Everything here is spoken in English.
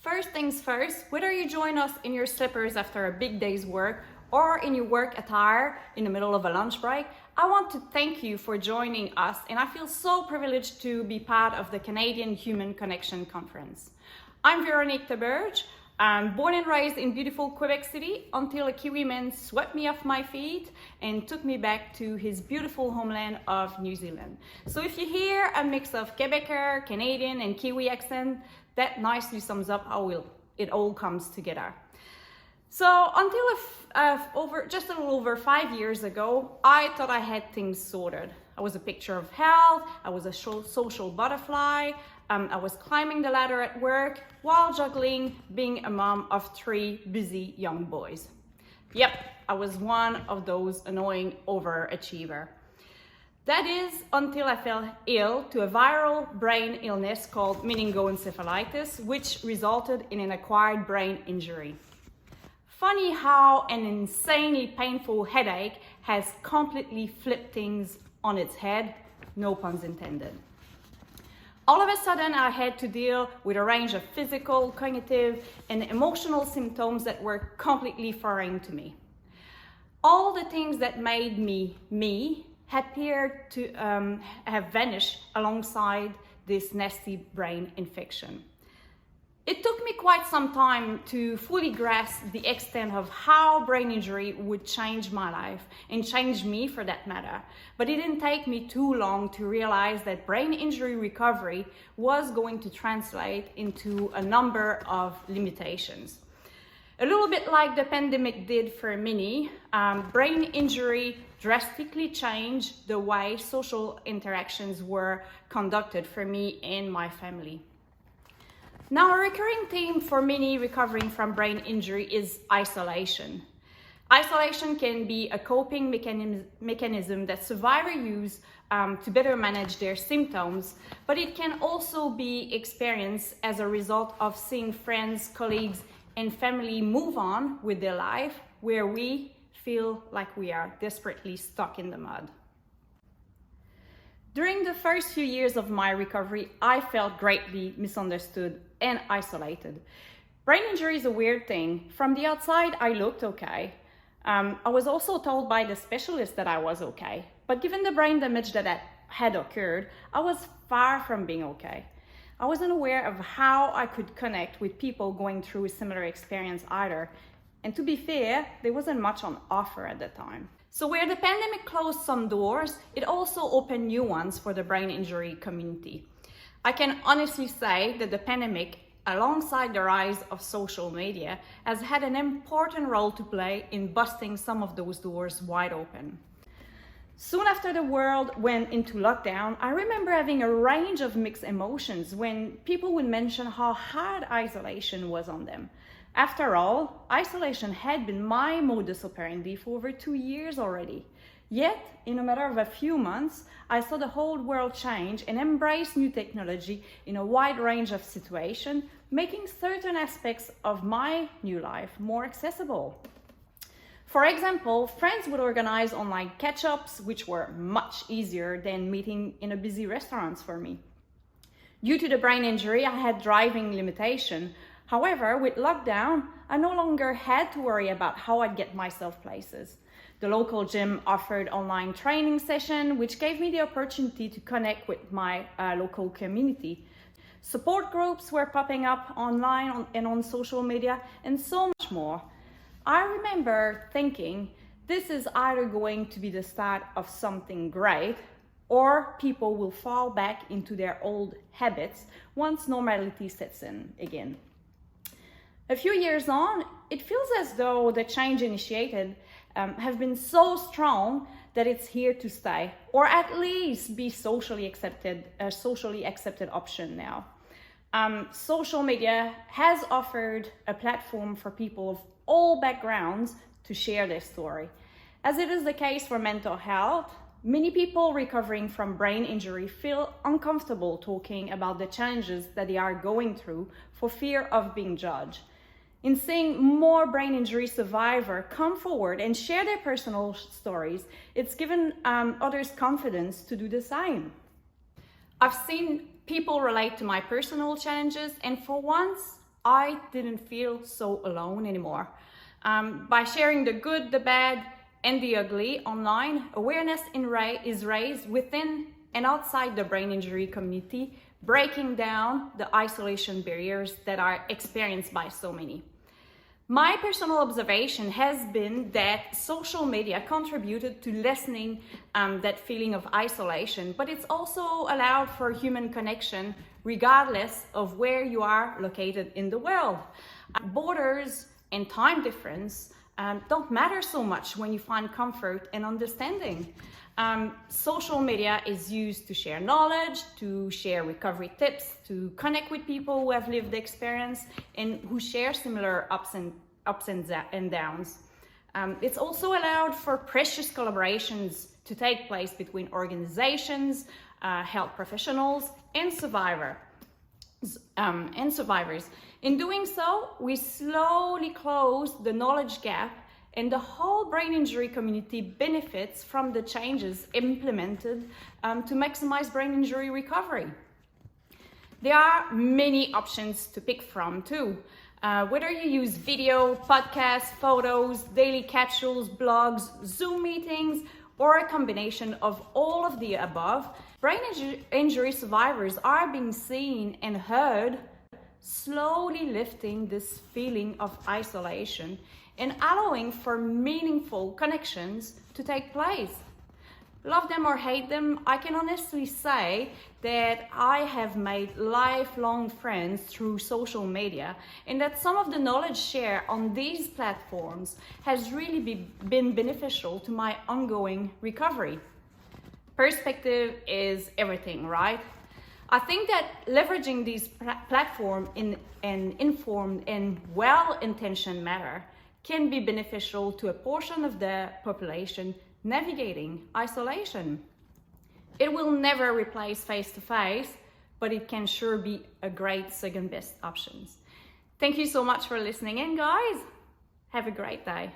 First things first, whether you join us in your slippers after a big day's work or in your work attire in the middle of a lunch break, I want to thank you for joining us, and I feel so privileged to be part of the Canadian Human Connection Conference. I'm Veronique Theberge. I'm born and raised in beautiful Quebec City until a Kiwi man swept me off my feet and took me back to his beautiful homeland of New Zealand. So if you hear a mix of Quebecer, Canadian and Kiwi accent, that nicely sums up how it all comes together. So until just a little over 5 years ago, I thought I had things sorted. I was a picture of health, I was a social butterfly, I was climbing the ladder at work while juggling being a mom of 3 busy young boys. Yep, I was one of those annoying overachiever. That is until I fell ill to a viral brain illness called meningoencephalitis, which resulted in an acquired brain injury. Funny how an insanely painful headache has completely flipped things on its head, no puns intended. All of a sudden, I had to deal with a range of physical, cognitive, and emotional symptoms that were completely foreign to me. All the things that made me, appeared to have vanished alongside this nasty brain infection. It took me quite some time to fully grasp the extent of how brain injury would change my life and change me for that matter. But it didn't take me too long to realize that brain injury recovery was going to translate into a number of limitations. A little bit like the pandemic did for many, brain injury drastically changed the way social interactions were conducted for me and my family. Now, a recurring theme for many recovering from brain injury is isolation. Isolation can be a coping mechanism that survivors use to better manage their symptoms, but it can also be experienced as a result of seeing friends, colleagues, and family move on with their life, where we feel like we are desperately stuck in the mud. During the first few years of my recovery, I felt greatly misunderstood and isolated. Brain injury is a weird thing. From the outside, I looked okay. I was also told by the specialist that I was okay. But given the brain damage that had occurred, I was far from being okay. I wasn't aware of how I could connect with people going through a similar experience either. And to be fair, there wasn't much on offer at the time. So where the pandemic closed some doors, it also opened new ones for the brain injury community. I can honestly say that the pandemic, alongside the rise of social media, has had an important role to play in busting some of those doors wide open. Soon after the world went into lockdown, I remember having a range of mixed emotions when people would mention how hard isolation was on them. After all, isolation had been my modus operandi for over 2 years already. Yet, in a matter of a few months, I saw the whole world change and embrace new technology in a wide range of situations, making certain aspects of my new life more accessible. For example, friends would organize online catch-ups, which were much easier than meeting in a busy restaurants for me. Due to the brain injury, I had driving limitation. However, with lockdown, I no longer had to worry about how I'd get myself places. The local gym offered online training session, which gave me the opportunity to connect with my local community. Support groups were popping up online and on social media, and so much more. I remember thinking, this is either going to be the start of something great, or people will fall back into their old habits once normality sets in again. A few years on, it feels as though the change initiated have been so strong that it's here to stay, or at least be socially accepted option now. Social media has offered a platform for people of all backgrounds to share their story. As it is the case for mental health, many people recovering from brain injury feel uncomfortable talking about the challenges that they are going through for fear of being judged. In seeing more brain injury survivors come forward and share their personal stories, it's given others confidence to do the same. I've seen people relate to my personal challenges, and for once, I didn't feel so alone anymore. By sharing the good, the bad, and the ugly online, awareness is raised within and outside the brain injury community, breaking down the isolation barriers that are experienced by so many. My personal observation has been that social media contributed to lessening that feeling of isolation, but it's also allowed for human connection regardless of where you are located in the world. Borders and time difference don't matter so much when you find comfort and understanding. Social media is used to share knowledge, to share recovery tips, to connect with people who have lived the experience and who share similar ups and downs. It's also allowed for precious collaborations to take place between organizations, health professionals, and survivors. In doing so, we slowly close the knowledge gap, and the whole brain injury community benefits from the changes implemented to maximize brain injury recovery. There are many options to pick from too. Whether you use video, podcasts, photos, daily capsules, blogs, Zoom meetings, or a combination of all of the above, brain injury survivors are being seen and heard, slowly lifting this feeling of isolation and allowing for meaningful connections to take place. Love them or hate them, I can honestly say that I have made lifelong friends through social media, and that some of the knowledge shared on these platforms has really been beneficial to my ongoing recovery. Perspective is everything, right? I think that leveraging these platforms in an informed and well-intentioned manner can be beneficial to a portion of the population navigating isolation. It will never replace face-to-face, but it can sure be a great second best option. Thank you so much for listening in, guys. Have a great day.